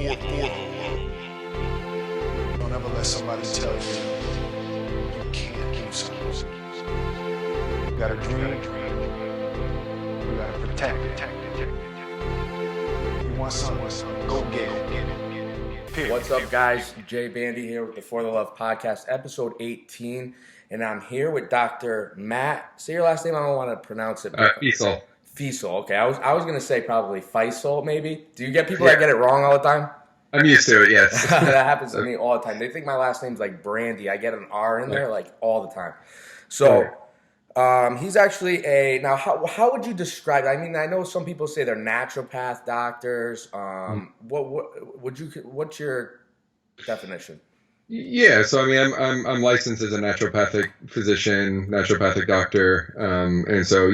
Don't ever let somebody tell you you can't do something. You gotta dream. You gotta protect it. You want something, go get it. Period. What's up, guys? Jay Bandy here with the For the Love podcast, episode 18. And I'm here with Dr. Matt. Say your last name. I don't want to pronounce it. Fisel. Fisel. Okay. I was going to say probably Fisel, maybe. Do you get people that get it wrong all the time? I'm used to it, yes. That happens to me all the time. They think my last name's like Brandy. I get an R in there like all the time. So he's actually now how would you describe it? I mean, I know some people say they're naturopath doctors. What's your definition? Yeah, so I mean, I'm licensed as a naturopathic physician, naturopathic doctor, and so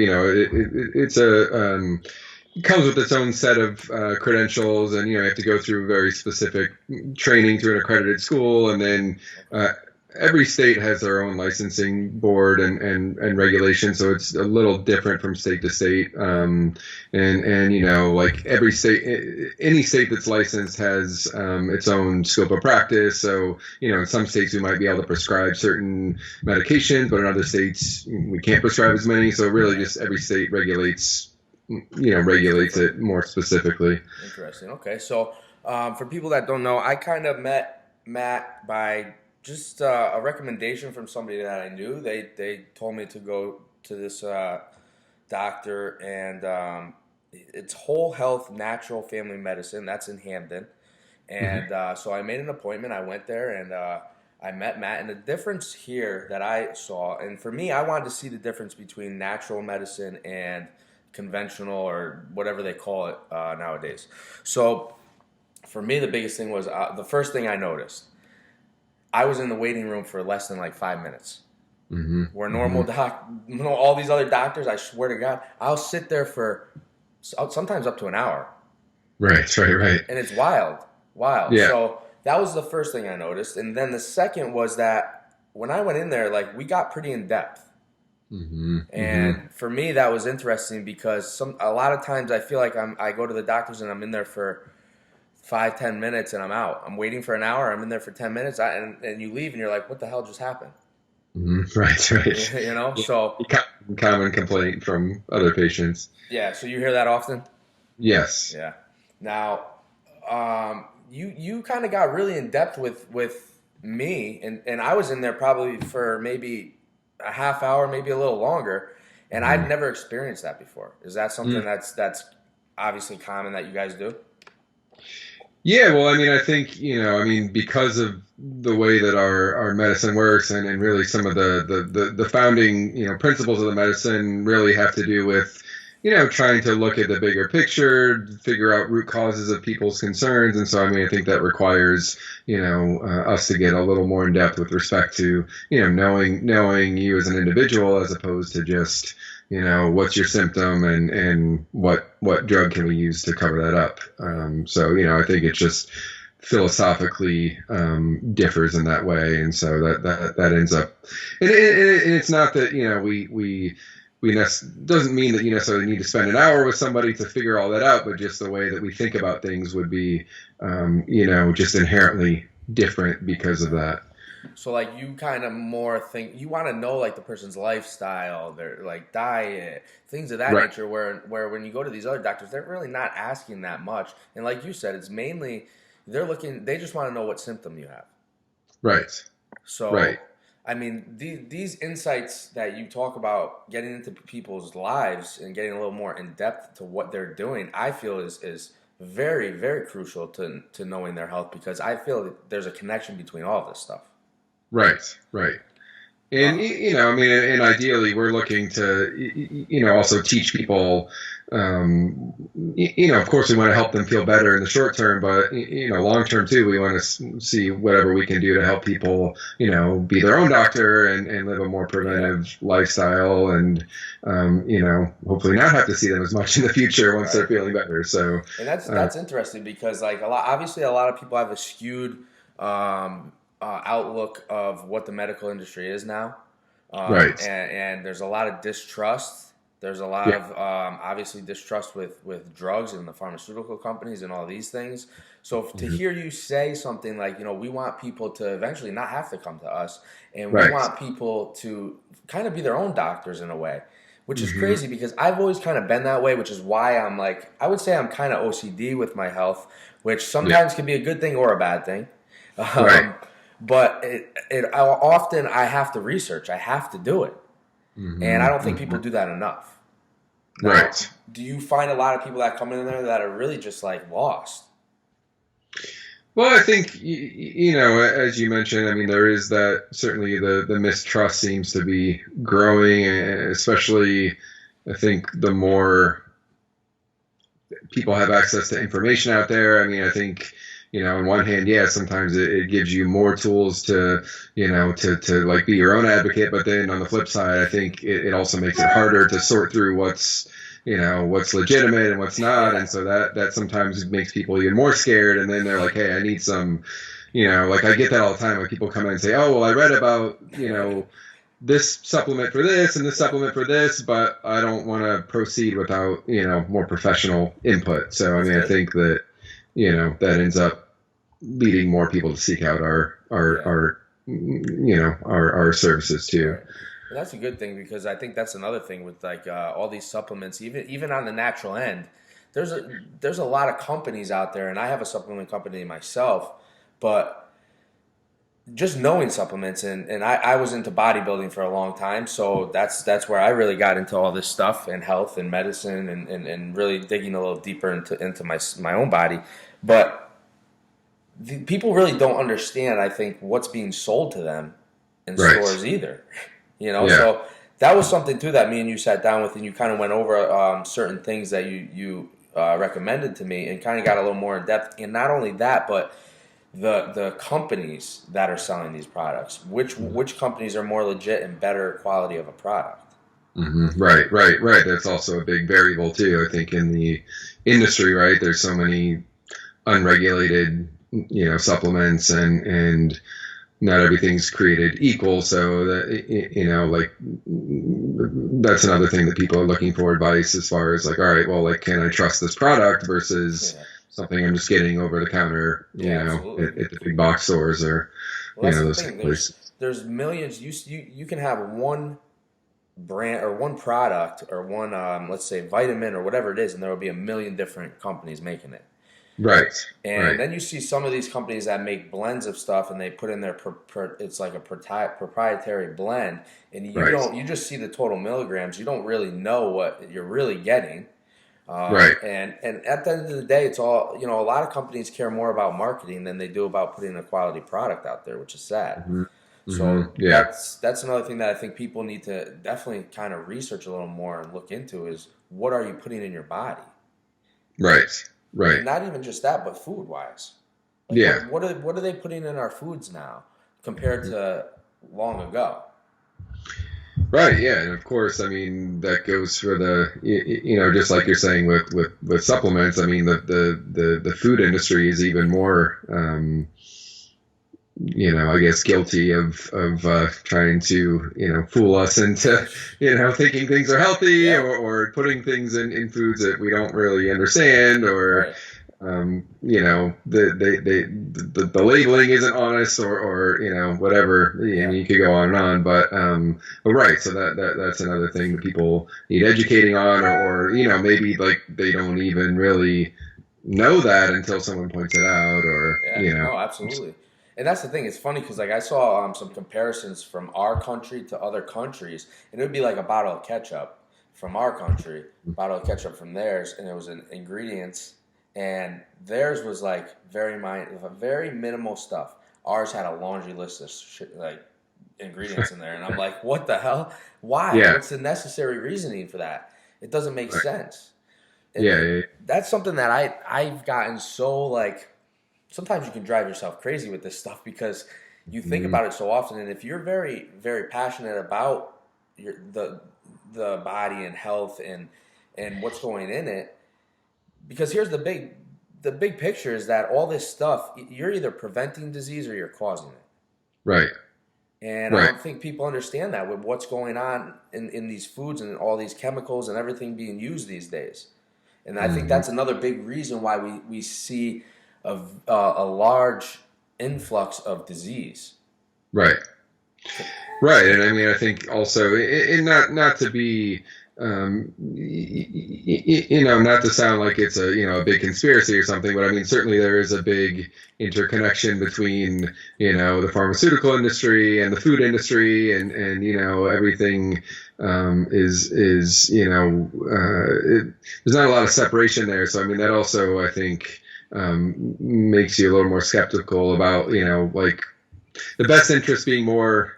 it comes with its own set of credentials, and you have to go through very specific training through an accredited school, and then every state has their own licensing board and regulation, so it's a little different from state to state. And like every state, any state that's licensed has its own scope of practice. So, in some states we might be able to prescribe certain medications, but in other states we can't prescribe as many. So really just every state regulates it more specifically. Interesting. Okay. So for people that don't know, I kind of met Matt by just a recommendation from somebody that I knew. They told me to go to this doctor, and it's Whole Health Natural Family Medicine. That's in Hamden. And so I made an appointment. I went there, and I met Matt. And the difference here that I saw, and for me, I wanted to see the difference between natural medicine and conventional, or whatever they call it nowadays. So for me, the biggest thing was the first thing I noticed. I was in the waiting room for less than like 5 minutes. Where normal all these other doctors, I swear to God, I'll sit there for sometimes up to an hour. Right. And it's wild. Yeah. So that was the first thing I noticed. And then the second was that when I went in there, like, we got pretty in depth. And for me, that was interesting because a lot of times I feel like I go to the doctors and I'm in there for 5-10 minutes and I'm out. I'm waiting for an hour. I'm in there for 10 minutes, and you leave and you're like, what the hell just happened? Right. So common complaint from other patients. Yeah. So you hear that often? Yes. Yeah. Now, you kind of got really in depth with me, and I was in there probably for maybe a half hour, maybe a little longer, and I'd never experienced that before. Is that something that's obviously common that you guys do? Yeah, well, I mean, I think, because of the way that our medicine works, and really some of the founding, principles of the medicine really have to do with, trying to look at the bigger picture, figure out root causes of people's concerns. And so, I mean, I think that requires, us to get a little more in depth with respect to, knowing you as an individual, as opposed to just, what's your symptom and what drug can we use to cover that up. So, I think it just philosophically differs in that way. And so that ends up, and it's not that, we doesn't mean that you necessarily need to spend an hour with somebody to figure all that out, but just the way that we think about things would be, just inherently different because of that. So, like, you kind of more think you want to know, like, the person's lifestyle, their like diet, things of that nature. Where when you go to these other doctors, they're really not asking that much. And like you said, it's mainly they just want to know what symptom you have. Right. So. Right. I mean, these insights that you talk about, getting into people's lives and getting a little more in depth to what they're doing, I feel is very, very crucial to knowing their health, because I feel that there's a connection between all of this stuff. Right. And, and ideally we're looking to, also teach people, of course we want to help them feel better in the short term, but, long term too, we want to see whatever we can do to help people, be their own doctor and live a more preventive lifestyle, and, hopefully not have to see them as much in the future once they're feeling better. So, and that's interesting, because like obviously a lot of people have a skewed, outlook of what the medical industry is now. And there's a lot of distrust There's a lot of obviously distrust with drugs and the pharmaceutical companies and all these things. So to hear you say something like, we want people to eventually not have to come to us, and we want people to kind of be their own doctors in a way, which is crazy because I've always kind of been that way, which is why I'm like, I would say I'm kind of OCD with my health, which sometimes can be a good thing or a bad thing. But often I have to research. I have to do it. And I don't think people do that enough. Now, do you find a lot of people that come in there that are really just like lost? Well, I think, as you mentioned, I mean, there is that, certainly the mistrust seems to be growing, especially I think the more people have access to information out there. I mean, I think, on one hand, sometimes it gives you more tools to, to like be your own advocate. But then on the flip side, I think it also makes it harder to sort through what's legitimate and what's not. And so that sometimes makes people even more scared. And then they're like, hey, I need some, like I get that all the time. Like people come in and say, oh, well, I read about, this supplement for this and this supplement for this, but I don't want to proceed without, more professional input. So, I mean, I think that, that ends up leading more people to seek out our services too. Well, that's a good thing, because I think that's another thing with like all these supplements, even on the natural end. There's a lot of companies out there, and I have a supplement company myself, but just knowing supplements, and I was into bodybuilding for a long time, so that's where I really got into all this stuff and health and medicine and really digging a little deeper into my own body. But people really don't understand, I think, what's being sold to them in stores either. So that was something too that me and you sat down with, and you kind of went over certain things that you recommended to me, and kind of got a little more in depth. And not only that, but the companies that are selling these products, which companies are more legit and better quality of a product. Right. That's also a big variable too, I think, in the industry, right? There's so many unregulated, supplements, and not everything's created equal. So that, like, that's another thing that people are looking for advice as far as like, all right, well, like, can I trust this product versus something I'm just getting over the counter, at the big box stores or, those places. There's millions. You can have one brand or one product or one, let's say, vitamin or whatever it is, and there will be a million different companies making it. And then you see some of these companies that make blends of stuff, and they put in their it's like a proprietary blend, and you just see the total milligrams. You don't really know what you're really getting. And at the end of the day, it's all, a lot of companies care more about marketing than they do about putting a quality product out there, which is sad. So that's another thing that I think people need to definitely kind of research a little more and look into is, what are you putting in your body? And not even just that, but food wise. What are they putting in our foods now compared to long ago? And of course, I mean, that goes for the, just like you're saying with supplements. I mean, the food industry is even more, I guess, guilty of trying to, fool us into, thinking things are healthy or putting things in foods that we don't really understand, or, the labeling isn't honest, or whatever. And you could go on and on, but so that's another thing that people need educating on, or maybe like they don't even really know that until someone points it out, or No, absolutely. And that's the thing. It's funny because like I saw some comparisons from our country to other countries, and it would be like a bottle of ketchup from our country, a bottle of ketchup from theirs, and it was in ingredients. And theirs was like very minimal stuff. Ours had a laundry list of shit, like ingredients in there, and I'm like, what the hell? Why? What's the necessary reasoning for that? It doesn't make sense. That's something that I've gotten so like. Sometimes you can drive yourself crazy with this stuff because you think about it so often, and if you're very, very passionate about the body and health and what's going in it. Because here's the big picture is that all this stuff, you're either preventing disease or you're causing it. And I Right. don't think people understand that with what's going on in these foods and all these chemicals and everything being used these days. And I think Hmm. that's another big reason why we see a large influx of disease. Right. Right, and I mean, I think also, and not to be, not to sound like it's a a big conspiracy or something, but I mean, certainly there is a big interconnection between the pharmaceutical industry and the food industry, and everything is there's not a lot of separation there. So I mean, that also I think makes you a little more skeptical about like the best interest being more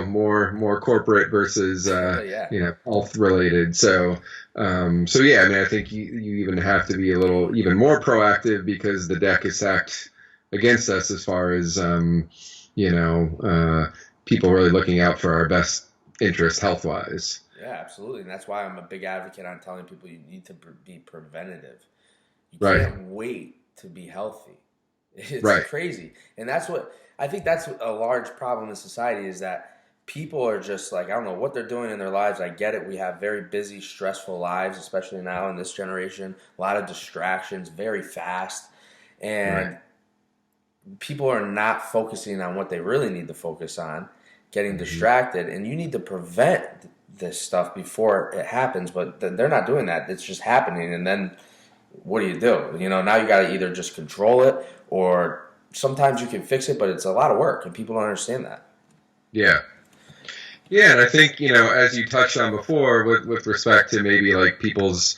more corporate versus Yeah. health related. So yeah, I mean, I think you even have to be a little even more proactive because the deck is stacked against us as far as people really looking out for our best interest health wise. Yeah, absolutely. And that's why I'm a big advocate on telling people you need to be preventative. You Right. can't wait to be healthy. It's Right. crazy. And that's what I think that's a large problem in society is that people are just like, I don't know what they're doing in their lives. I get it. We have very busy, stressful lives, especially now in this generation. A lot of distractions, very fast. Right. And people are not focusing on what they really need to focus on, getting Hmm. distracted. And you need to prevent this stuff before it happens, but they're not doing that. It's just happening. And then what do? Now you got to either just control it or sometimes you can fix it, but it's a lot of work and people don't understand that. Yeah. Yeah, and I think, as you touched on before, with respect to maybe like people's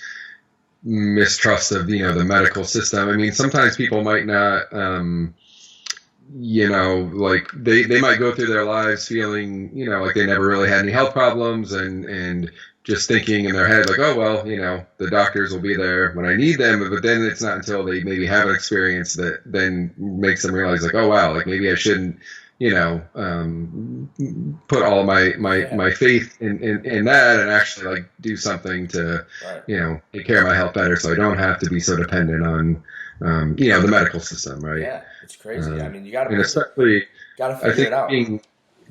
mistrust of, the medical system. I mean, sometimes people might not, like they might go through their lives feeling, like they never really had any health problems and just thinking in their head like, oh, well, the doctors will be there when I need them. But then it's not until they maybe have an experience that then makes them realize like, oh, wow, like maybe I shouldn't, put all my faith in that and actually like do something to, Right. take care of my health better so I don't have to be so dependent on, the medical system, right? Yeah, it's crazy. I mean, you got to And especially, got to I figure think it out. being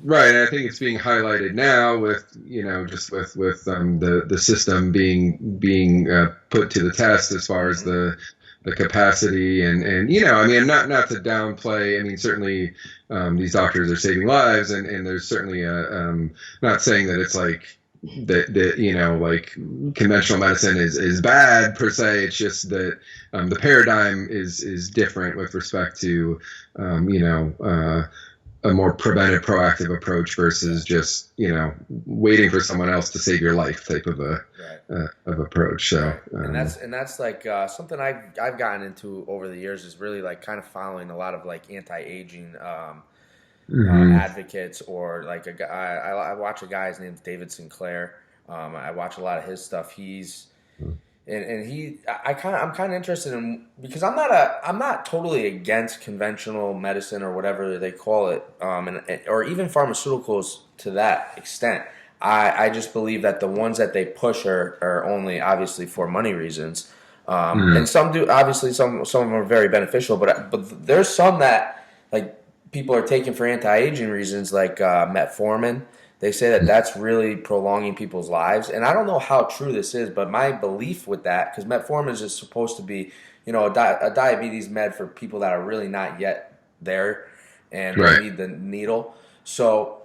right, and I think it's being highlighted now with just with the system being put to the test as far as Hmm. the capacity and I mean not to downplay. I mean certainly these doctors are saving lives and there's certainly not saying that it's like that like conventional medicine is bad per se. It's just that the paradigm is different with respect to a more preventive, proactive approach versus just waiting for someone else to save your life type of a Right. of approach. So Right. And that's like something I've gotten into over the years is really like kind of following a lot of like anti-aging mhm. advocates or like a guy. I watch a guy. His name's David Sinclair. I watch a lot of his stuff. I'm kind of interested in because I'm not totally against conventional medicine or whatever they call it, or even pharmaceuticals to that extent. I just believe that the ones that they push are only obviously for money reasons, Mhm. and some do obviously some of them are very beneficial, but there's some that like people are taking for anti-aging reasons, like metformin. They say that that's really prolonging people's lives, and I don't know how true this is, but my belief with that, because metformin is just supposed to be, a diabetes med for people that are really not yet there, and they Right. need the needle. So,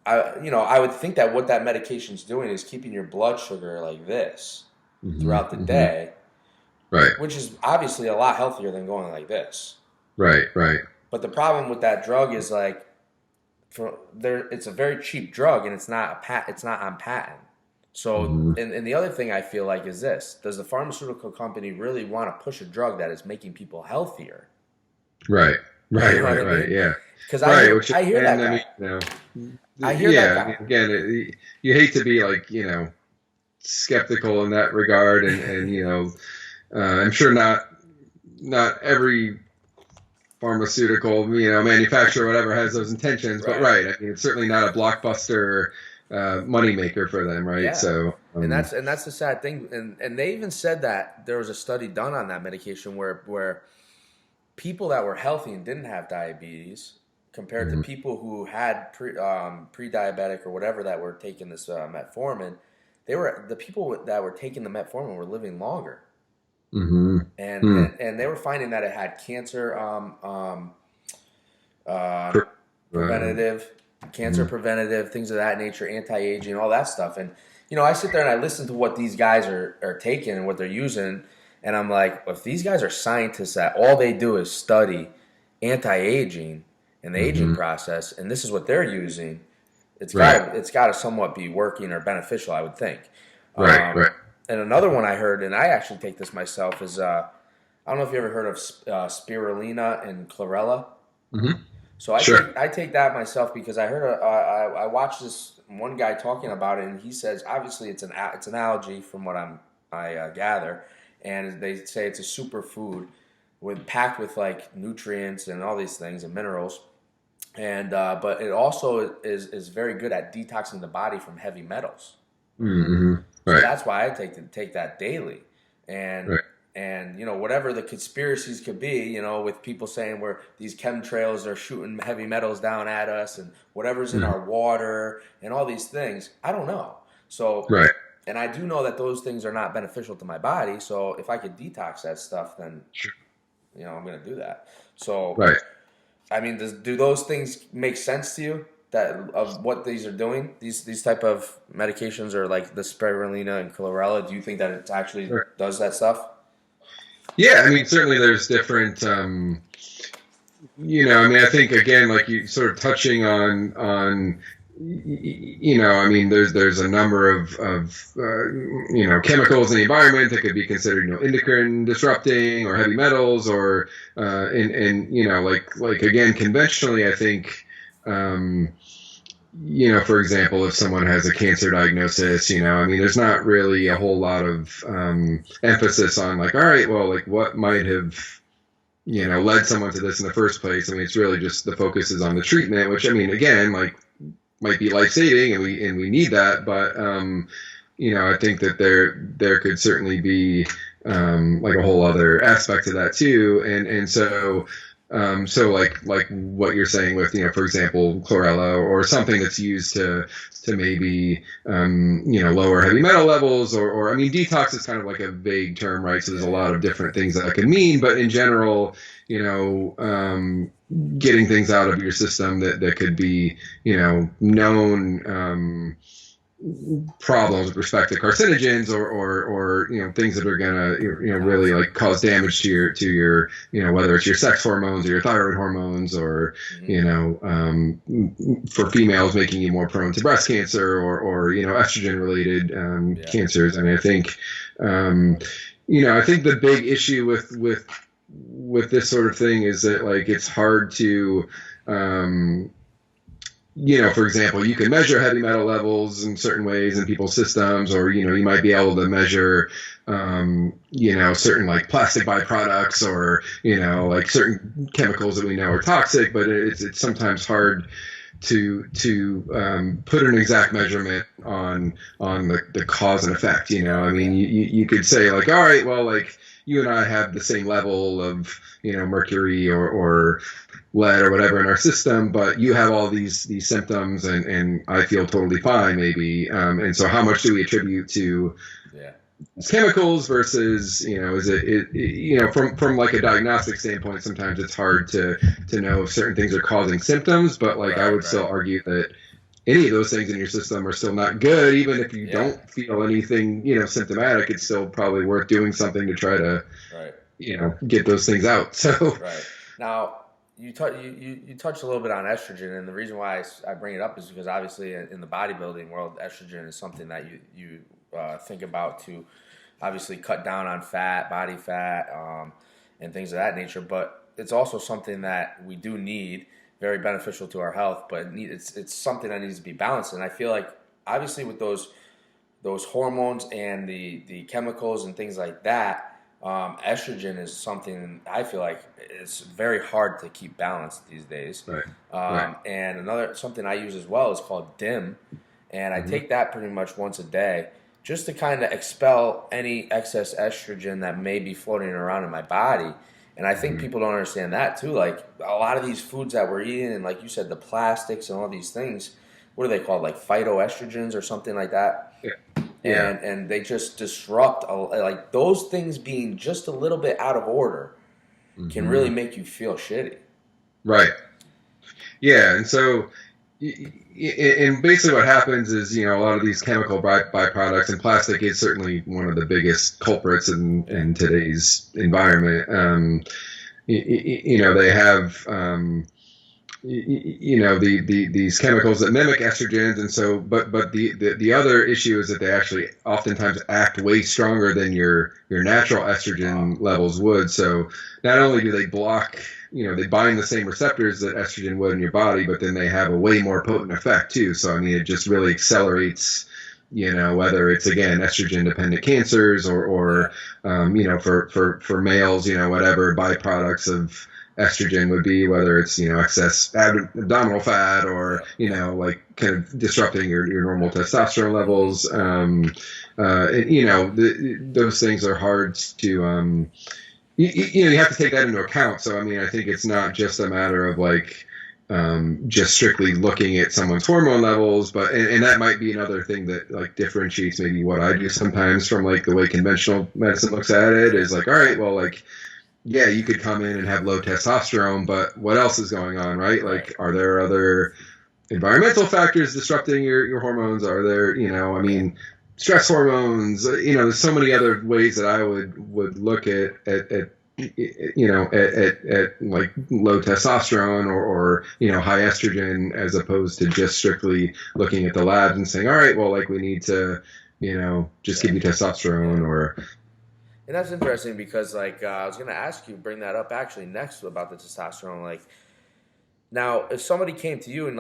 I would think that what that medication's doing is keeping your blood sugar like this Hmm. throughout the Hmm. day, Right. which is obviously a lot healthier than going like this. Right. Right. But the problem with that drug is like it's a very cheap drug and it's not on patent. So Hmm. and the other thing I feel like is this: does the pharmaceutical company really want to push a drug that is making people healthier? Right. You Right. know what Right. I Right. mean? Yeah. Because Right. Which I hear and that I mean guy. I hear that yeah. I guy. mean again, you hate to be like skeptical in that regard, and I'm sure not every pharmaceutical, manufacturer or whatever has those intentions, but Right. right. I mean, it's certainly not a blockbuster money maker for them, right? Yeah. So, And that's the sad thing. And they even said that there was a study done on that medication where people that were healthy and didn't have diabetes compared to people who had pre-diabetic or whatever that were taking this metformin. The people that were taking the metformin were living longer, Mm-hmm. and they were finding that it had cancer preventative, preventative, things of that nature, anti-aging, all that stuff. And I sit there and I listen to what these guys are taking and what they're using, and I'm like, if these guys are scientists that all they do is study anti-aging and the aging process, and this is what they're using, it's got to somewhat be working or beneficial, I would think. Right. And another one I heard, and I actually take this myself, is I don't know if you ever heard of spirulina and chlorella. Mm-hmm. So I take that myself because I heard I watched this one guy talking about it, and he says obviously it's an algae from what I gather, and they say it's a superfood packed with like nutrients and all these things and minerals, and but it also is very good at detoxing the body from heavy metals. Mm-hmm. Right. So that's why I take that daily, and whatever the conspiracies could be, with people saying where these chemtrails are shooting heavy metals down at us and whatever's in our water and all these things, I don't know. So and I do know that those things are not beneficial to my body. So if I could detox that stuff, then I'm going to do that. So I mean, do those things make sense to you? That of what these are doing, these type of medications, or like the spirulina and chlorella, do you think that it actually does that stuff? Yeah, I mean, certainly there's different, I mean, I think, again, like you sort of touching on, I mean, there's a number of chemicals in the environment that could be considered, endocrine disrupting or heavy metals or, like again, conventionally, I think, for example, if someone has a cancer diagnosis, I mean, there's not really a whole lot of emphasis on like, all right, well, like what might have, led someone to this in the first place. I mean, it's really just the focus is on the treatment, which I mean, again, like might be life-saving and we need that. But, I think that there could certainly be like a whole other aspect to that too. And so, so like what you're saying with, for example, chlorella or something that's used to maybe, lower heavy metal levels or I mean, detox is kind of like a vague term, right? So there's a lot of different things that could mean, but in general, getting things out of your system that could be, known, problems with respect to carcinogens or things that are gonna really like cause damage to your whether it's your sex hormones or your thyroid hormones or for females making you more prone to breast cancer or estrogen related cancers. I mean, I think I think the big issue with this sort of thing is that like it's hard to for example, you can measure heavy metal levels in certain ways in people's systems, or, you might be able to measure, certain like plastic byproducts or, like certain chemicals that we know are toxic, but it's sometimes hard to put an exact measurement on the cause and effect. I mean, you could say like, all right, well, like you and I have the same level of, mercury or lead or whatever in our system, but you have all these symptoms and I feel totally fine maybe. And so how much do we attribute to chemicals versus, is it from like a diagnostic standpoint, sometimes it's hard to know if certain things are causing symptoms, but like I would still argue that any of those things in your system are still not good. Even if you don't feel anything, symptomatic, it's still probably worth doing something to try to, get those things out. So now, you touched a little bit on estrogen, and the reason why I bring it up is because obviously in the bodybuilding world, estrogen is something that you think about to obviously cut down on fat, body fat, and things of that nature. But it's also something that we do need, very beneficial to our health. But it's something that needs to be balanced, and I feel like obviously with those hormones and the chemicals and things like that. Estrogen is something I feel like it's very hard to keep balanced these days. And something I use as well is called DIM, and I take that pretty much once a day just to kind of expel any excess estrogen that may be floating around in my body. And I think people don't understand that too. Like a lot of these foods that we're eating, and like you said, the plastics and all these things, what are they called? Like phytoestrogens or something like that. Yeah. Yeah. And they just disrupt, like those things being just a little bit out of order can really make you feel shitty. Right. Yeah. And so, and basically what happens is, a lot of these chemical byproducts, and plastic is certainly one of the biggest culprits in today's environment. They have, these chemicals that mimic estrogens, and so, but the other issue is that they actually oftentimes act way stronger than your natural estrogen levels would. So not only do they block, they bind the same receptors that estrogen would in your body, but then they have a way more potent effect too. So I mean, it just really accelerates, whether it's again estrogen dependent cancers or for males, whatever byproducts of estrogen would be, whether it's excess abdominal fat or like kind of disrupting your normal testosterone levels. Those things are hard to you have to take that into account. So I mean, I think it's not just a matter of like just strictly looking at someone's hormone levels, but and that might be another thing that like differentiates maybe what I do sometimes from like the way conventional medicine looks at it is like, all right, well, like, yeah, you could come in and have low testosterone, but what else is going on, right? Like, are there other environmental factors disrupting your hormones? Are there, stress hormones? There's so many other ways that I would look at like low testosterone or high estrogen, as opposed to just strictly looking at the labs and saying, all right, well, like we need to, just give you testosterone or. And that's interesting because, like, I was going to ask you, bring that up actually next about the testosterone. Like, now, if somebody came to you and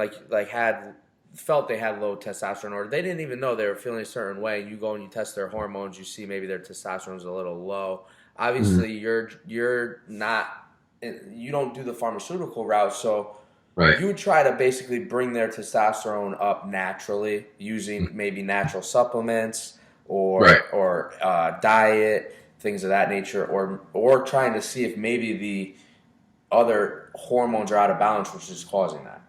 felt they had low testosterone, or they didn't even know they were feeling a certain way, and you go and you test their hormones, you see maybe their testosterone's a little low. Obviously, you're not, you don't do the pharmaceutical route, so right. You would try to basically bring their testosterone up naturally using maybe natural supplements or diet, things of that nature, or trying to see if maybe the other hormones are out of balance, which is causing that.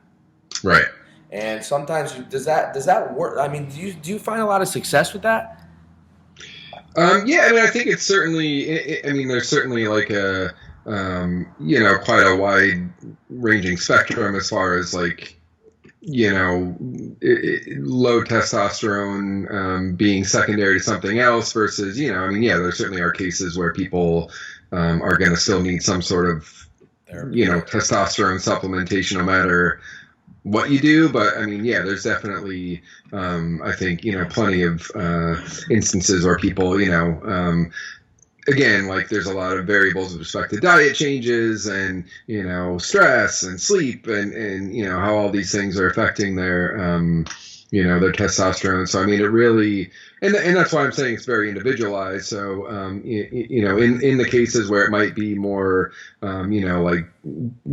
Right. And sometimes does that work? I mean, do you find a lot of success with that? Yeah, I mean, I think it's certainly. There's certainly like a quite a wide ranging spectrum as far as like low testosterone being secondary to something else versus, there certainly are cases where people are going to still need some sort of, testosterone supplementation no matter what you do. But I mean, yeah, there's definitely, I think, plenty of instances where people, again, like there's a lot of variables with respect to diet changes and, stress and sleep and how all these things are affecting their, their testosterone. So, I mean, it really, and that's why I'm saying it's very individualized. So, in the cases where it might be more, like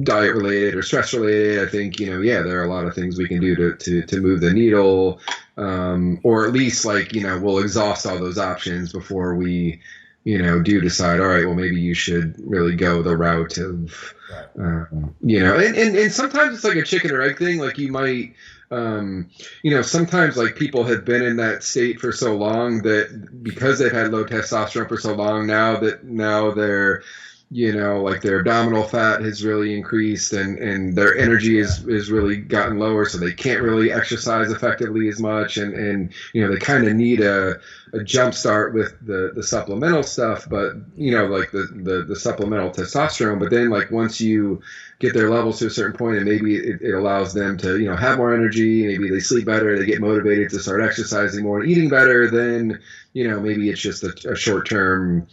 diet related or stress related, I think, there are a lot of things we can do to move the needle, or at least like, we'll exhaust all those options before we, do decide, all right, well, maybe you should really go the route of, and sometimes it's like a chicken or egg thing. Like you might, sometimes like people have been in that state for so long that because they've had low testosterone for so long now they're, like their abdominal fat has really increased and their energy is really gotten lower. So they can't really exercise effectively as much. And they kind of need a jump start with the supplemental stuff, but, like the supplemental testosterone. But then like once you get their levels to a certain point and maybe it allows them to, have more energy, maybe they sleep better, they get motivated to start exercising more and eating better, then, maybe it's just a short-term,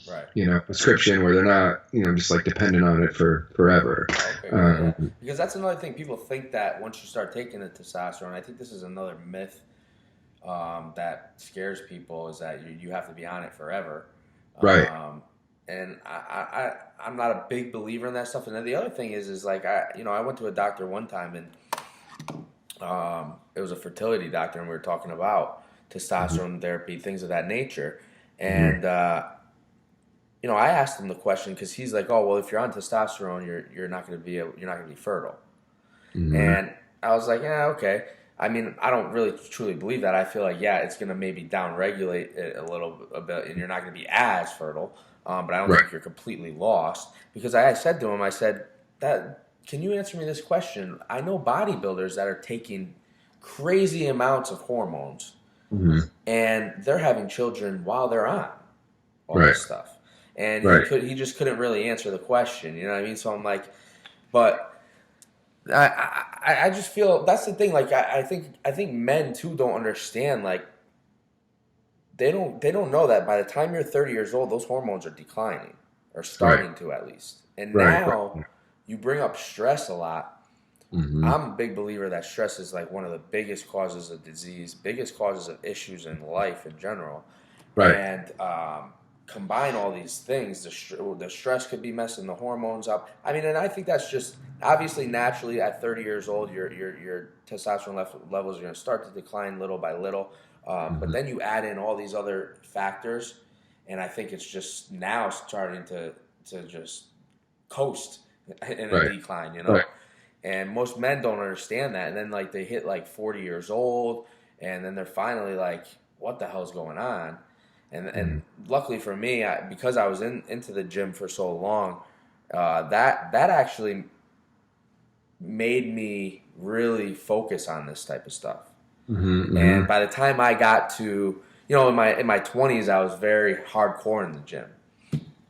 prescription where they're not, just like dependent on it for forever. Okay, because that's another thing. People think that once you start taking the testosterone, I think this is another myth that scares people, is that you have to be on it forever. Right. And I'm not a big believer in that stuff. And then the other thing is like, I went to a doctor one time and it was a fertility doctor, and we were talking about testosterone therapy, things of that nature. And I asked him the question because he's like, oh, well, if you're on testosterone, you're not going to be fertile. Mm-hmm. And I was like, yeah, okay. I mean, I don't really truly believe that. I feel like, yeah, it's going to maybe downregulate it a bit, and you're not going to be as fertile. But I don't think you're completely lost. Because I said to him, I said, can you answer me this question? I know bodybuilders that are taking crazy amounts of hormones, Mm-hmm. and they're having children while they're on all this stuff. And he just couldn't really answer the question. You know what I mean? So I'm like, but I just feel that's the thing. Like I think men too don't understand. Like they don't know that by the time you're 30 years old, those hormones are declining or starting to at least. And now you bring up stress a lot. Mm-hmm. I'm a big believer that stress is like one of the biggest causes of disease, biggest causes of issues in life in general. And combine all these things, the stress could be messing the hormones up. I mean, and I think that's just obviously naturally at 30 years old, your testosterone levels are going to start to decline little by little. But then you add in all these other factors, and I think it's just now starting to just coast in a decline, And most men don't understand that. And then like they hit like 40 years old, and then they're finally like, what the hell's going on? And luckily for me, because I was into the gym for so long, that actually made me really focus on this type of stuff. Mm-hmm. And by the time I got to, in my 20s, I was very hardcore in the gym.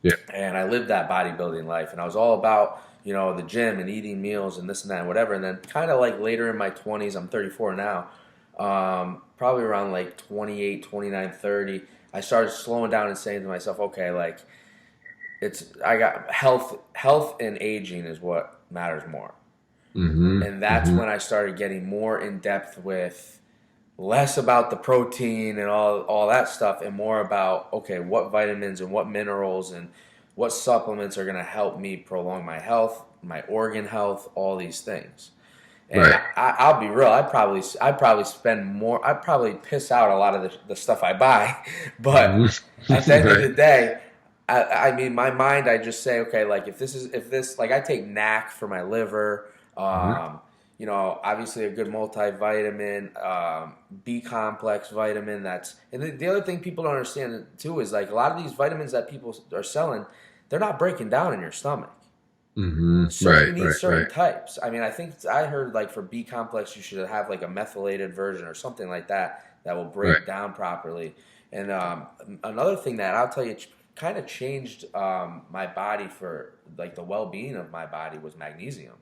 Yeah. And I lived that bodybuilding life, and I was all about, the gym and eating meals and this and that and whatever. And then kind of like later in my 20s, I'm 34 now, probably around like 28, 29, 30, I started slowing down and saying to myself, okay, like I got health and aging is what matters more. Mm-hmm. And that's when I started getting more in depth with less about the protein and all that stuff, and more about, okay, what vitamins and what minerals and what supplements are going to help me prolong my health, my organ health, all these things. And I'll be real. I'd probably spend more. I'd probably piss out a lot of the stuff I buy, but at the end of the day, I mean, my mind, I just say, okay, like if this, like I take NAC for my liver, obviously a good multivitamin, B complex vitamin. And the other thing people don't understand too is like a lot of these vitamins that people are selling, they're not breaking down in your stomach. Mm-hmm. So you need certain types. I mean, I heard like for B complex, you should have like a methylated version or something like that will break down properly. And another thing that I'll tell you kind of changed my body for like the well-being of my body was magnesium.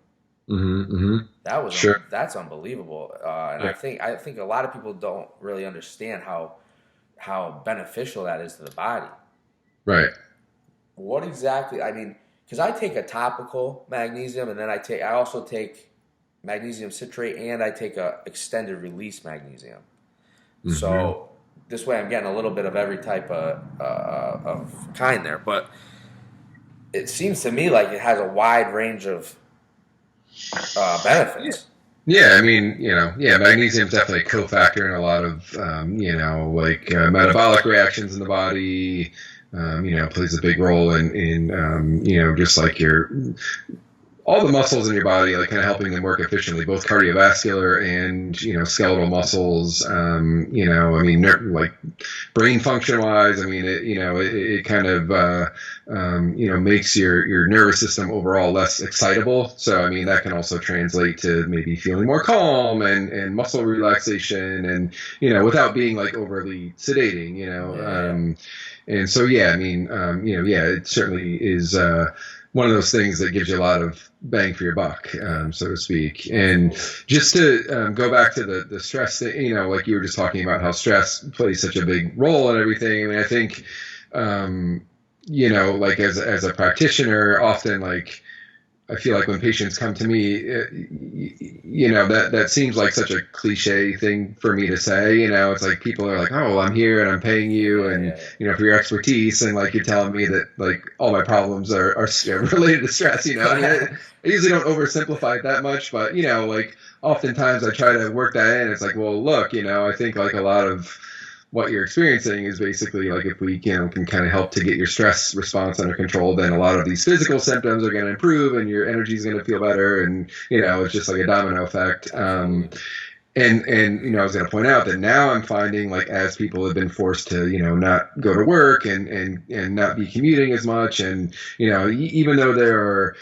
Mm-hmm. That was that's unbelievable. And I think a lot of people don't really understand how beneficial that is to the body. Right. What exactly? I mean, because I take a topical magnesium, and then I also take magnesium citrate, and I take a extended release magnesium. Mm-hmm. So this way, I'm getting a little bit of every type of kind there. But it seems to me like it has a wide range of benefits. Yeah, I mean, magnesium is definitely a cofactor in a lot of, metabolic reactions in the body. Plays a big role in just like all the muscles in your body, like kind of helping them work efficiently, both cardiovascular and, skeletal muscles, like brain function wise. I mean, it kind of, makes your nervous system overall less excitable. So, I mean, that can also translate to maybe feeling more calm and muscle relaxation and, without being like overly sedating, and so, it certainly is one of those things that gives you a lot of bang for your buck, so to speak. And just to go back to the stress thing, like you were just talking about how stress plays such a big role in everything. I mean, I think, like as a practitioner, often like I feel like when patients come to me, that seems like such a cliche thing for me to say. It's like people are like, oh, well, I'm here and I'm paying you and, for your expertise. And like, you're telling me that like all my problems are related to stress, I mean, I usually don't oversimplify it that much, but, like oftentimes I try to work that in. It's like, well, look, I think like a lot of what you're experiencing is basically like if we can kind of help to get your stress response under control, then a lot of these physical symptoms are going to improve and your energy is going to feel better, and it's just like a domino effect. And I was going to point out that now I'm finding, like, as people have been forced to not go to work and not be commuting as much, and even though there are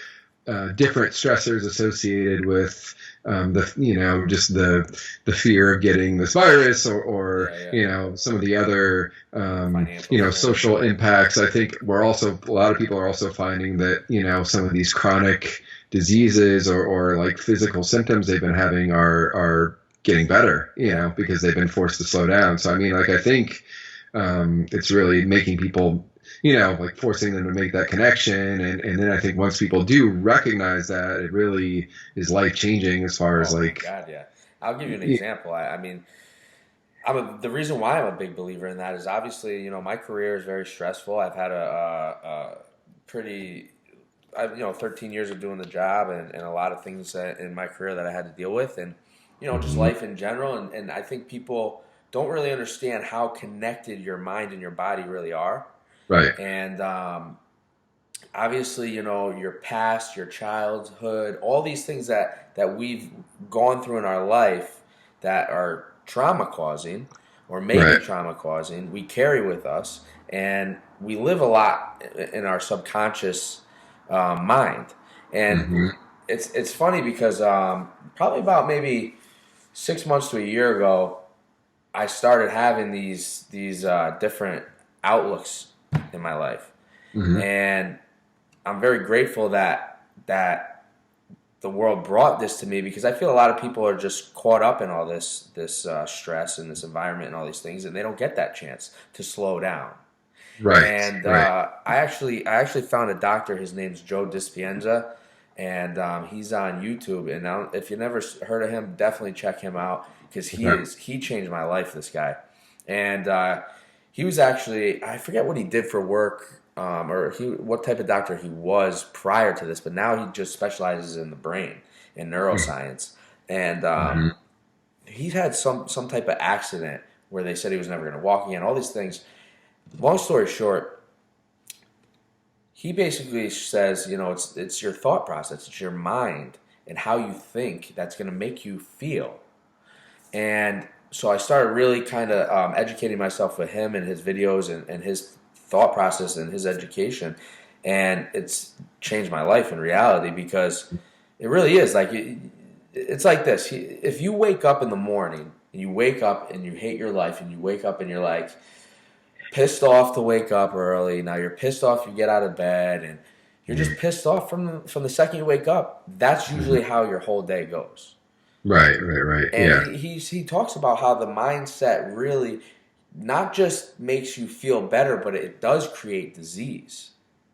different stressors associated with just the fear of getting this virus or some of the other social impacts. I think a lot of people are also finding that some of these chronic diseases or like physical symptoms they've been having are getting better, because they've been forced to slow down. So I mean, like, I think it's really making people, like forcing them to make that connection. And then I think once people do recognize that, it really is life changing as far as like. God, yeah. I'll give you an example. I mean, the reason why I'm a big believer in that is obviously, my career is very stressful. I've had a pretty, 13 years of doing the job and a lot of things in my career that I had to deal with, and, just life in general. And I think people don't really understand how connected your mind and your body really are. Right. And obviously, your past, your childhood, all these things that we've gone through in our life that are trauma causing or maybe trauma causing, we carry with us, and we live a lot in our subconscious mind. And it's funny because probably about maybe 6 months to a year ago, I started having these different outlooks in my life. And I'm very grateful that the world brought this to me, because I feel a lot of people are just caught up in all this stress and this environment and all these things, and they don't get that chance to slow down. Right. And I actually found a doctor. His name's Joe Dispenza, and he's on YouTube. And if you never heard of him, definitely check him out, because he changed my life. This guy, and he was actually, I forget what he did for work, or what type of doctor he was prior to this, but now he just specializes in the brain and neuroscience. And he had some type of accident where they said he was never going to walk again. All these things. Long story short, he basically says, it's your thought process, it's your mind and how you think that's going to make you feel. And so I started really kind of educating myself with him and his videos and his thought process and his education. And it's changed my life in reality, because it really is like, it's like this. If you wake up in the morning and you wake up and you hate your life, and you wake up and you're like pissed off to wake up early. Now you're pissed off, you get out of bed, and you're just pissed off from the second you wake up. That's usually how your whole day goes. Right. And he talks about how the mindset really not just makes you feel better, but it does create disease,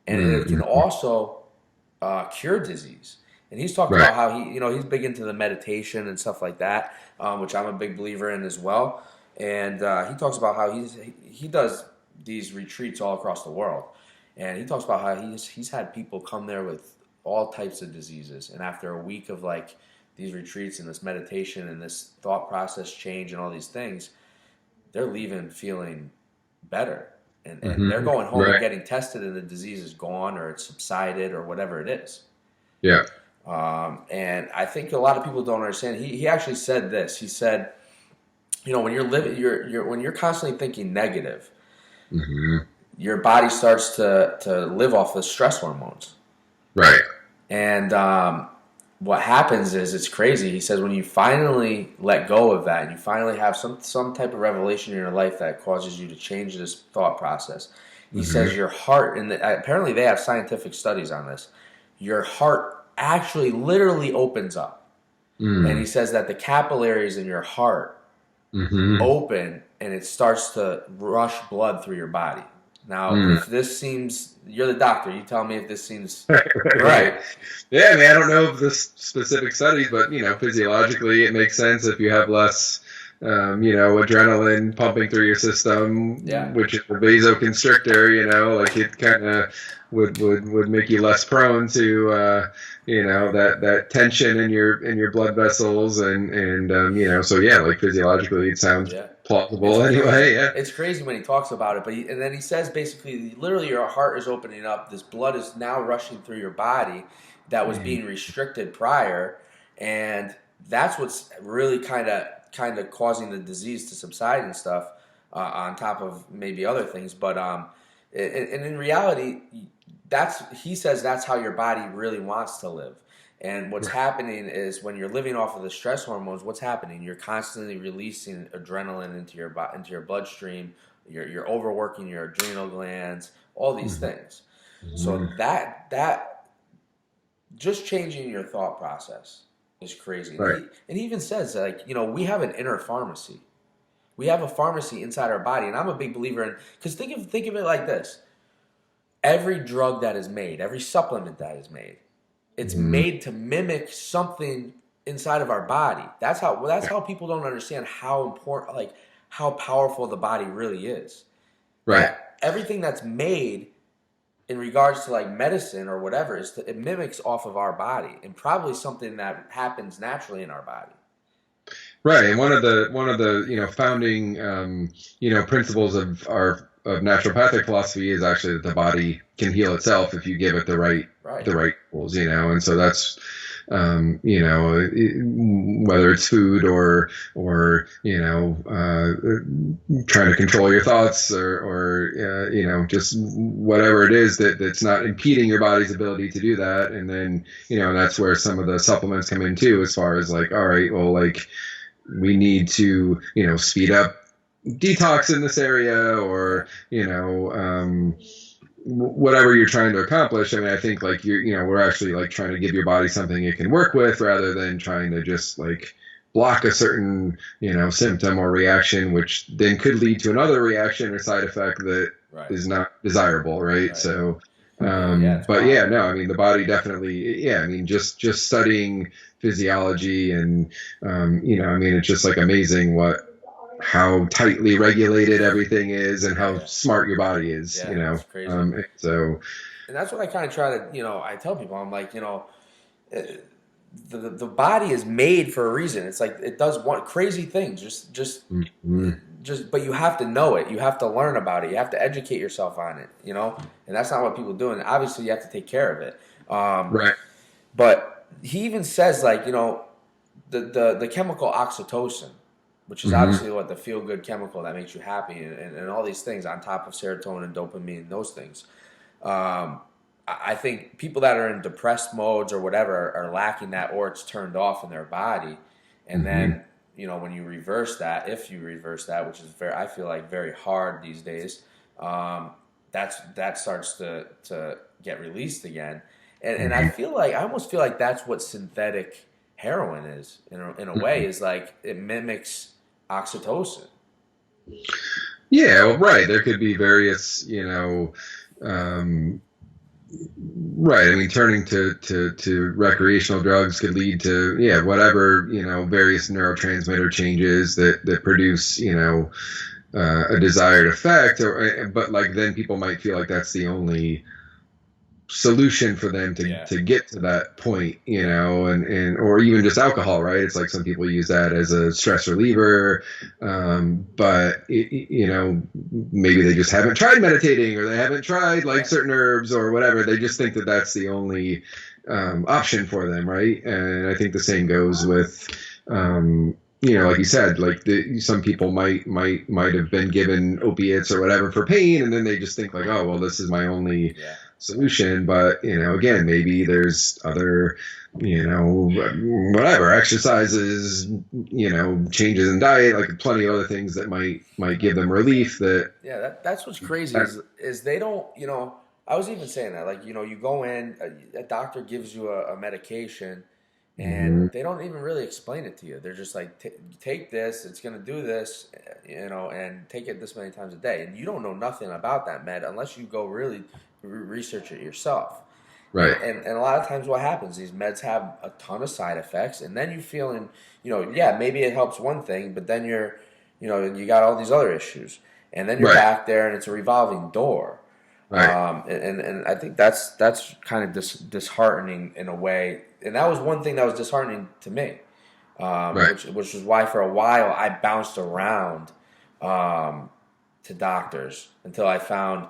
and it can also cure disease. And he's talking about how he's big into the meditation and stuff like that, which I'm a big believer in as well. And he talks about how he does these retreats all across the world, and he talks about how he's had people come there with all types of diseases, and after a week of like these retreats and this meditation and this thought process change and all these things, they're leaving feeling better, and they're going home and getting tested, and the disease is gone or it's subsided or whatever it is. Yeah. And I think a lot of people don't understand. He actually said this. He said, when you're living, when you're constantly thinking negative, your body starts to live off the stress hormones. Right. And what happens is, it's crazy. He says when you finally let go of that, and you finally have some type of revelation in your life that causes you to change this thought process, he says your heart, and apparently they have scientific studies on this, your heart actually literally opens up. And he says that the capillaries in your heart open, and it starts to rush blood through your body. Now, if this seems, you're the doctor, you tell me if this seems right. Yeah, I mean, I don't know of this specific study, but, physiologically it makes sense if you have less, adrenaline pumping through your system, which is a vasoconstrictor, like it kind of would make you less prone to, that tension in your blood vessels. And so, yeah, like physiologically it sounds plausible anyway. Yeah. It's crazy when he talks about it, but and then he says basically, literally, your heart is opening up. This blood is now rushing through your body that was being restricted prior, and that's what's really kind of causing the disease to subside and stuff. On top of maybe other things, but and in reality, he says that's how your body really wants to live. And what's happening is when you're living off of the stress hormones, what's happening? You're constantly releasing adrenaline into your bloodstream. You're overworking your adrenal glands, all these things. So that just changing your thought process is crazy. Right. And he even says, like, we have an inner pharmacy. We have a pharmacy inside our body, and I'm a big believer in, because think of it like this: every drug that is made, every supplement that is made, it's made to mimic something inside of our body. That's how people don't understand how important, like how powerful the body really is. Right. Everything that's made in regards to like medicine or whatever it mimics off of our body, and probably something that happens naturally in our body. Right, and one of the founding principles of naturopathic philosophy is actually that the body can heal itself if you give it the right tools, and so that's whether it's food or trying to control your thoughts or just whatever it is that's not impeding your body's ability to do that. And then that's where some of the supplements come in too, as far as like, all right, well, like, we need to, speed up detox in this area, or, whatever you're trying to accomplish. I mean, I think like we're actually like trying to give your body something it can work with, rather than trying to just like block a certain, symptom or reaction, which then could lead to another reaction or side effect that is not desirable. Right. So, but yeah, no, I mean, the body definitely, I mean, just studying physiology and, it's just like amazing how tightly regulated everything is and how smart your body is, It's crazy. So, and that's what I kind of try to, I tell people, I'm like, the body is made for a reason. It's like, it does crazy things, just, but you have to know it. You have to learn about it. You have to educate yourself on it, and that's not what people do. And obviously you have to take care of it. Right. But he even says, like, the chemical oxytocin, which is obviously what the feel-good chemical that makes you happy, and all these things on top of serotonin, dopamine, and those things. I think people that are in depressed modes or whatever are lacking that, or it's turned off in their body. And then, when you reverse that, which is I feel like very hard these days, that starts to get released again. And I almost feel like that's what synthetic heroin is in a way, is like it mimics oxytocin. Yeah, well, right. There could be various, right. I mean, turning to recreational drugs could lead to, whatever, various neurotransmitter changes that produce, a desired effect, but like then people might feel like that's the only solution for them to get to that point, and or even just alcohol, right? It's like some people use that as a stress reliever, but maybe they just haven't tried meditating, or they haven't tried like certain herbs or whatever. They just think that that's the only option for them, right? And I think the same goes with like you said, like some people might have been given opiates or whatever for pain, and then they just think like, oh, well, this is my only solution. But again, maybe there's other whatever exercises, changes in diet, like plenty of other things that might give them relief. That's what's crazy is they don't, I was even saying that, like, you go in, a doctor gives you a medication, and they don't even really explain it to you. They're just like, take this, it's going to do this, and take it this many times a day. And you don't know nothing about that med unless you go really research it yourself. Right. And a lot of times what happens, these meds have a ton of side effects, and then you feeling, maybe it helps one thing, but then you're, you got all these other issues. And then you're back there, and it's a revolving door. Right. And I think that's kind of disheartening in a way. And that was one thing that was disheartening to me, which was why for a while I bounced around to doctors until I found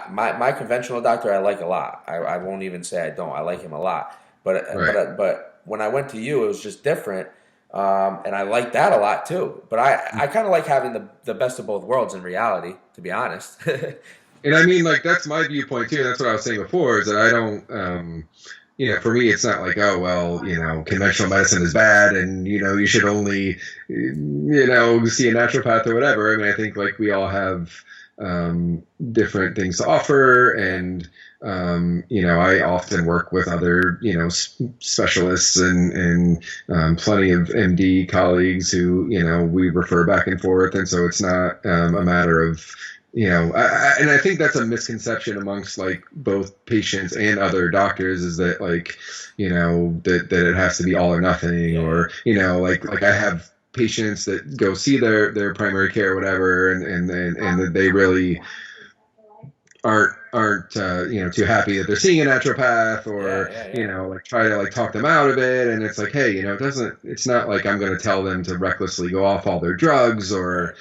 my conventional doctor I like a lot. I won't even say I don't. I like him a lot. Right. But when I went to you, it was just different, and I like that a lot too. But I kind of like having the best of both worlds in reality, to be honest. And I mean, like, that's my viewpoint too. That's what I was saying before, is that I don't, for me, it's not like, oh, well, conventional medicine is bad and, you should only, see a naturopath or whatever. I mean, I think like we all have different things to offer. And, I often work with other, specialists and plenty of MD colleagues who, we refer back and forth. And so it's not a matter of, and I think that's a misconception amongst like both patients and other doctors, is that like, that it has to be all or nothing, or, like I have patients that go see their primary care or whatever, and that they really aren't too happy that they're seeing a naturopath, or like try to like talk them out of it. And it's like, hey, it's not like I'm going to tell them to recklessly go off all their drugs, or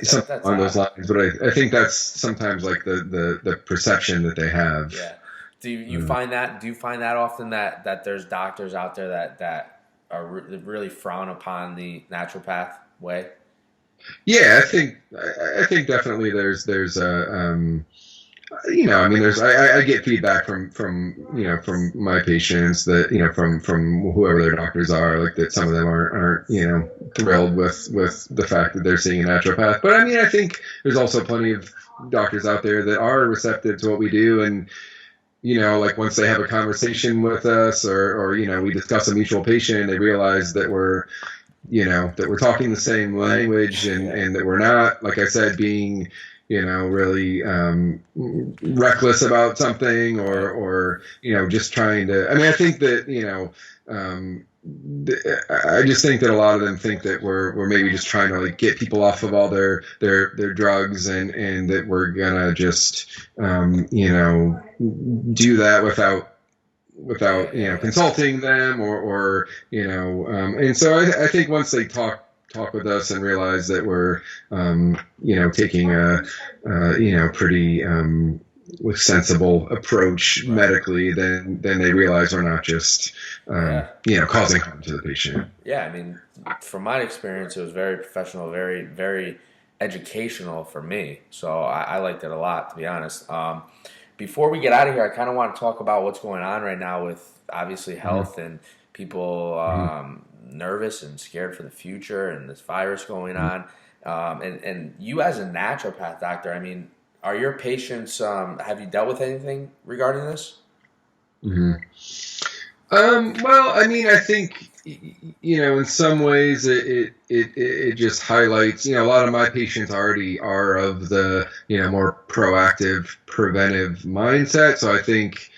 something along those lines. But I think that's sometimes like the perception that they have. Yeah. Do you find that? Do you find that often that there's doctors out there that are really frown upon the naturopath way? Yeah, I think definitely there's I get feedback from my patients that, from whoever their doctors are, like that some of them aren't thrilled with the fact that they're seeing a naturopath. But I mean, I think there's also plenty of doctors out there that are receptive to what we do. And, like once they have a conversation with us, or we discuss a mutual patient, they realize that we're talking the same language, and that we're not, like I said, being, really reckless about something, or just trying to. I mean, I think that I just think that a lot of them think that we're maybe just trying to like get people off of all their drugs, and that we're gonna just do that without consulting them, or and so I think once they talk with us and realize that we're taking a pretty sensible approach medically, then they realize we're not just causing harm to the patient. Yeah, I mean, from my experience, it was very professional, very, very educational for me. So I liked it a lot, to be honest. Before we get out of here, I kind of want to talk about what's going on right now with obviously health and people nervous and scared for the future, and this virus going on. And you as a naturopath doctor, I mean, are your patients, have you dealt with anything regarding this? Well, I mean, I think, in some ways it just highlights, a lot of my patients already are of the, more proactive, preventive mindset. So I think,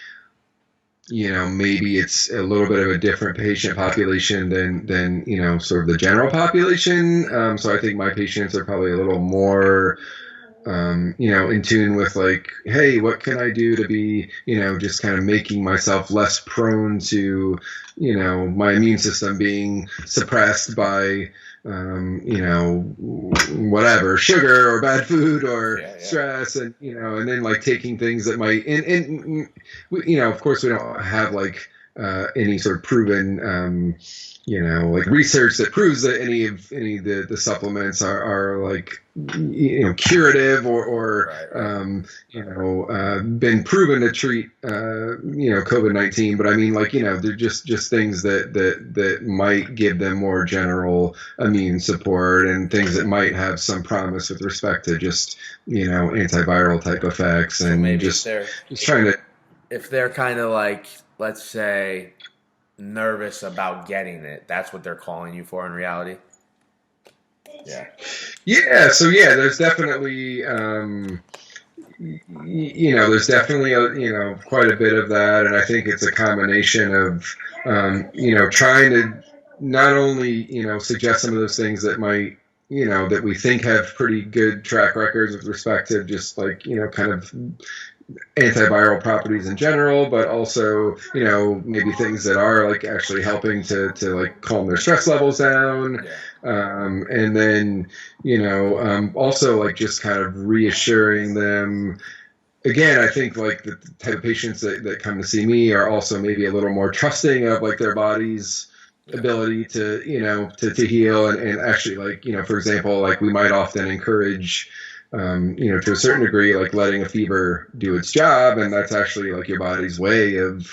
maybe it's a little bit of a different patient population than sort of the general population. So I think my patients are probably a little more, in tune with like, hey, what can I do to be, just kind of making myself less prone to, my immune system being suppressed by, whatever, sugar or bad food or stress, and, and then like taking things that might, and of course we don't have like, any sort of proven, like research that proves that any of the supplements are like, curative or been proven to treat, COVID-19. But I mean, like, they're just things that might give them more general immune support, and things that might have some promise with respect to just, antiviral type effects. And maybe just trying to, if they're kind of like, let's say, nervous about getting it, that's what they're calling you for in reality. So there's definitely quite a bit of that, and I think it's a combination of trying to not only suggest some of those things that might that we think have pretty good track records with respect to just like kind of antiviral properties in general, but also, maybe things that are like actually helping to like calm their stress levels down. Yeah. And then, also like just kind of reassuring them. Again, I think like the type of patients that come to see me are also maybe a little more trusting of like their body's ability to, to heal, and actually like, for example, like we might often encourage, to a certain degree, like letting a fever do its job. And that's actually like your body's way of,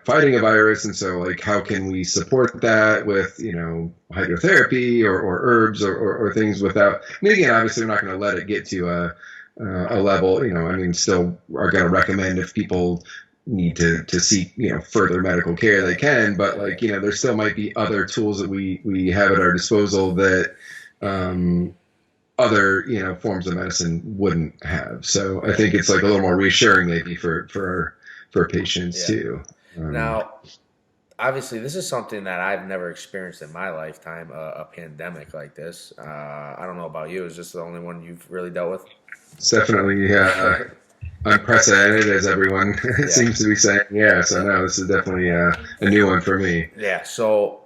fighting a virus. And so like, how can we support that with, hydrotherapy or herbs or things without, I mean, again, obviously we're not going to let it get to a level, still are going to recommend if people need to seek, further medical care, they can, but like, there still might be other tools that we have at our disposal that, other, forms of medicine wouldn't have. So I think it's like a little more reassuring maybe for patients too. Now, obviously, this is something that I've never experienced in my lifetime, a pandemic like this. I don't know about you. Is this the only one you've really dealt with? It's definitely unprecedented, as everyone seems to be saying. Yeah, so no, this is definitely a new one for me. Yeah, so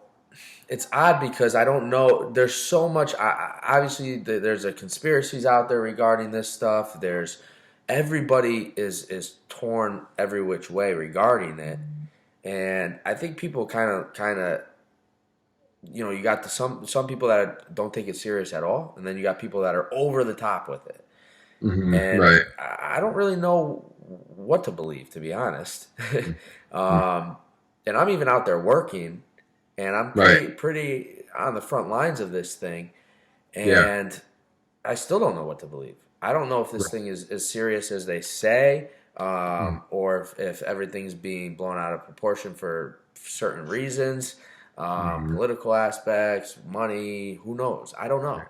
it's odd because I don't know. There's so much. Obviously, there's conspiracies out there regarding this stuff. Everybody is torn every which way regarding it, and I think people kind of, you got some people that don't take it serious at all, and then you got people that are over the top with it. Mm-hmm, And right. I don't really know what to believe, to be honest. And I'm even out there working, and I'm pretty on the front lines of this thing, and I still don't know what to believe. I don't know if this thing is as serious as they say, or if everything's being blown out of proportion for certain reasons, political aspects, money, who knows? I don't know.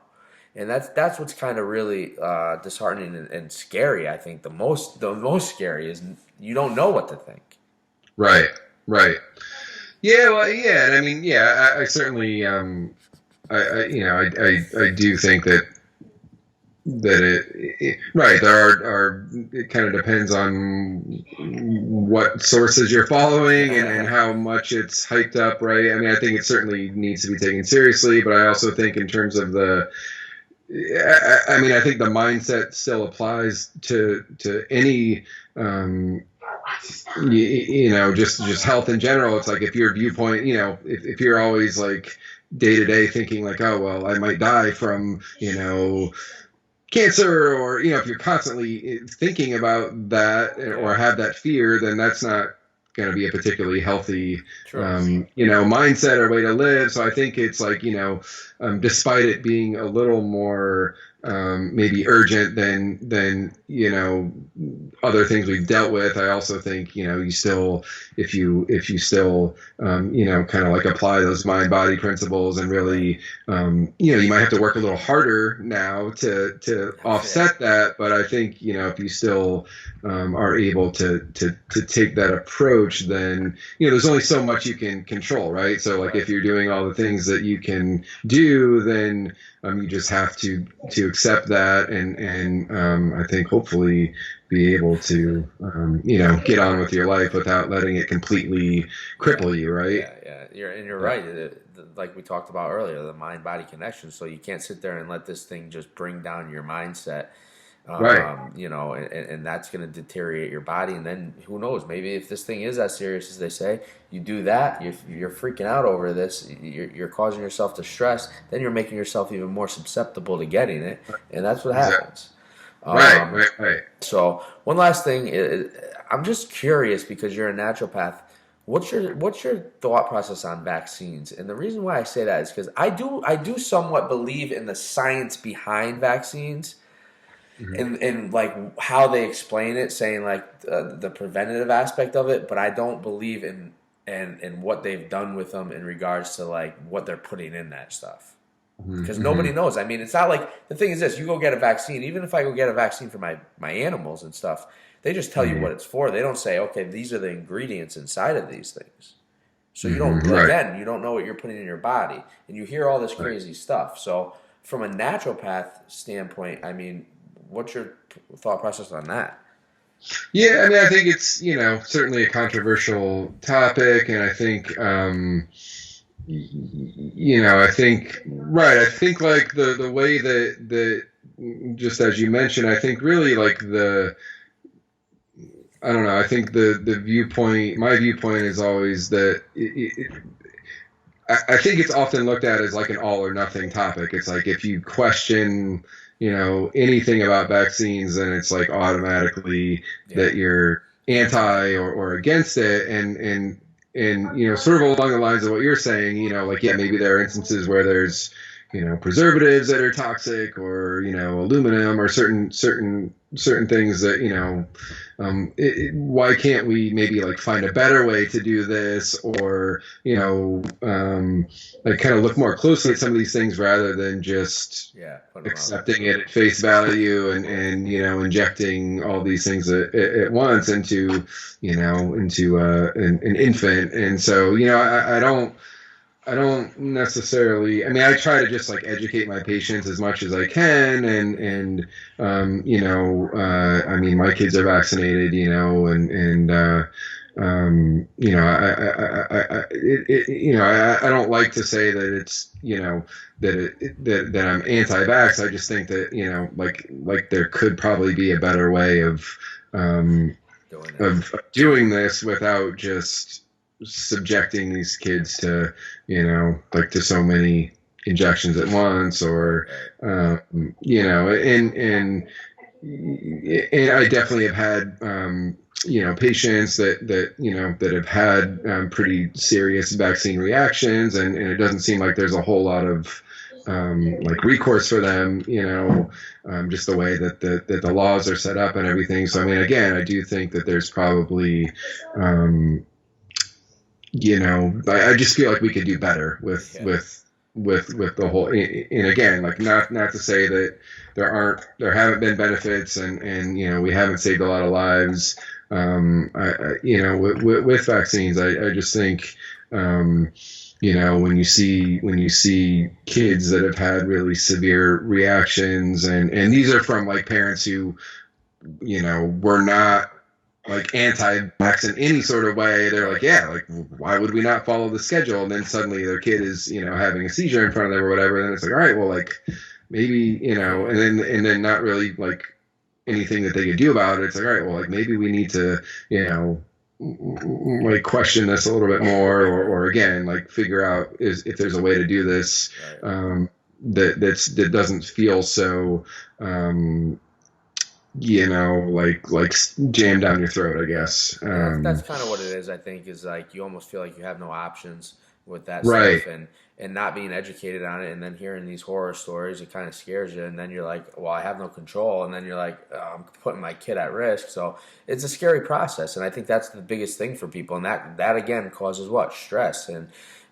And that's what's kind of really disheartening and scary. I think the most scary is you don't know what to think. Right. Yeah, well, yeah, and I mean, yeah, I certainly, I do think that right. It kind of depends on what sources you're following and how much it's hyped up, right? I mean, I think it certainly needs to be taken seriously, but I also think in terms of I think the mindset still applies to any, just health in general. It's like if your viewpoint, if you're always like day to day thinking like, oh, well, I might die from, cancer, or, if you're constantly thinking about that or have that fear, then that's not going to be a particularly healthy, mindset or way to live. So I think it's like, despite it being a little more maybe urgent than other things we've dealt with, I also think you still, if you still kind of like apply those mind body principles and really you might have to work a little harder now to offset that, but I think if you still are able to take that approach, then there's only so much you can control, right? So like if you're doing all the things that you can do, then you just have to accept that and I think hopefully be able to get on with your life without letting it completely cripple you, right? You're right. Like we talked about earlier, the mind-body connection. So you can't sit there and let this thing just bring down your mindset. Right. And that's going to deteriorate your body. And then who knows, maybe if this thing is as serious as they say, you do that, you're freaking out over this, you're causing yourself to stress, then you're making yourself even more susceptible to getting it. And that's what happens. Right. So one last thing, I'm just curious because you're a naturopath. What's your thought process on vaccines? And the reason why I say that is because I do somewhat believe in the science behind vaccines. Mm-hmm. And like how they explain it, saying like the preventative aspect of it, but I don't believe in what they've done with them in regards to like what they're putting in that stuff, because nobody knows. I mean, it's not like, the thing is this: you go get a vaccine. Even if I go get a vaccine for my animals and stuff, they just tell you what it's for. They don't say, okay, these are the ingredients inside of these things. So you don't again, you don't know what you're putting in your body, and you hear all this crazy stuff. So from a naturopath standpoint, I mean, what's your thought process on that? Yeah, I mean, I think it's, certainly a controversial topic, and I think, I think, right, I think like the way that, just as you mentioned, I think really like I don't know, I think the viewpoint, my viewpoint is always that I think it's often looked at as like an all or nothing topic. It's like if you question, anything about vaccines, then it's like automatically that you're anti or against it. And sort of along the lines of what you're saying, like, yeah, maybe there are instances where there's, preservatives that are toxic, or, aluminum, or certain things that, why can't we maybe like find a better way to do this, or, like kind of look more closely at some of these things rather than just accepting it at face value, and injecting all these things at once into an infant. And so I don't necessarily. I mean, I try to just like educate my patients as much as I can, and I mean, my kids are vaccinated, I don't like to say that it's, that I'm anti-vax. I just think that, like there could probably be a better way of doing this without just subjecting these kids to, like to so many injections at once, or, and I definitely have had, patients that have had pretty serious vaccine reactions, and it doesn't seem like there's a whole lot of like recourse for them, just the way that the laws are set up and everything. So I mean, again, I do think that there's probably, I just feel like we could do better with the whole. And again, like not to say that there haven't been benefits, and we haven't saved a lot of lives, with vaccines. I just think, when you see kids that have had really severe reactions, and these are from like parents who, were not like anti-vax in any sort of way. They're like, yeah, like why would we not follow the schedule? And then suddenly their kid is, having a seizure in front of them or whatever. And then it's like, all right, well, like maybe, and then not really like anything that they could do about it. It's like, all right, well, like maybe we need to, like question this a little bit more, or again, like figure out if there's a way to do this, that doesn't feel so, like jammed down your throat, I guess. That's kind of what it is. I think is like you almost feel like you have no options with that right. stuff, and not being educated on it, and then hearing these horror stories, it kind of scares you, and then you're like, well, I have no control, and then you're like, I'm putting my kid at risk. So it's a scary process, and I think that's the biggest thing for people, and that again causes what? Stress,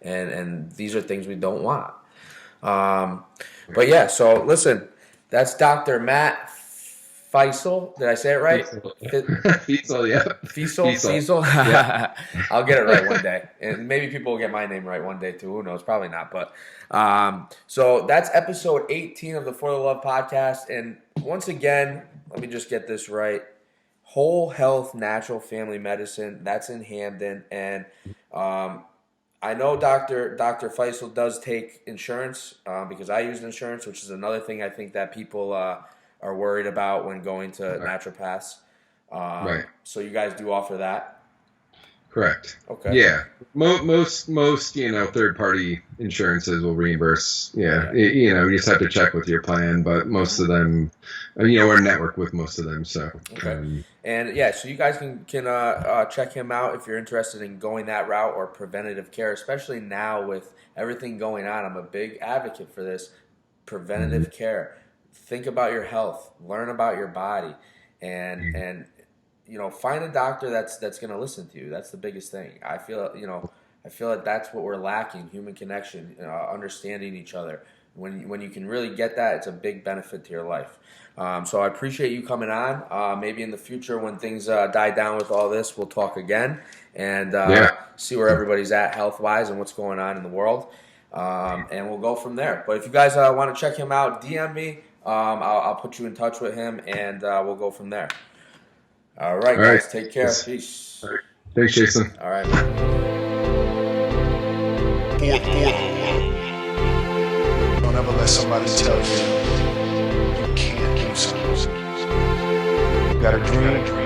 and these are things we don't want. But yeah, so listen, that's Dr. Matt Fisel. Did I say it right? Fisel, yeah. Fisel. Yeah. I'll get it right one day. And maybe people will get my name right one day too. Who knows? Probably not. But so that's episode 18 of the For the Love podcast. And once again, let me just get this right. Whole Health Natural Family Medicine. That's in Hamden. And I know Dr. Fisel does take insurance, because I use insurance, which is another thing I think that people are worried about when going to naturopaths. Right. So you guys do offer that? Correct. Okay. Yeah. Most third party insurances will reimburse. Yeah. You just have to check with your plan, but most of them, we're in network with most of them. So. Okay. And yeah, so you guys can check him out if you're interested in going that route, or preventative care, especially now with everything going on. I'm a big advocate for this preventative care. Think about your health, learn about your body, and find a doctor that's going to listen to you. That's the biggest thing. I feel like that's what we're lacking: human connection, understanding each other. When you can really get that, it's a big benefit to your life. So I appreciate you coming on. Maybe in the future, when things die down with all this, we'll talk again and see where everybody's at health-wise and what's going on in the world. And we'll go from there. But if you guys want to check him out, DM me. I'll put you in touch with him, and we'll go from there. All right, All right. guys. Take care. Yes. Peace. All right. Thanks, Jason. All right, man. Don't ever let somebody tell you you can't do something. You got a dream.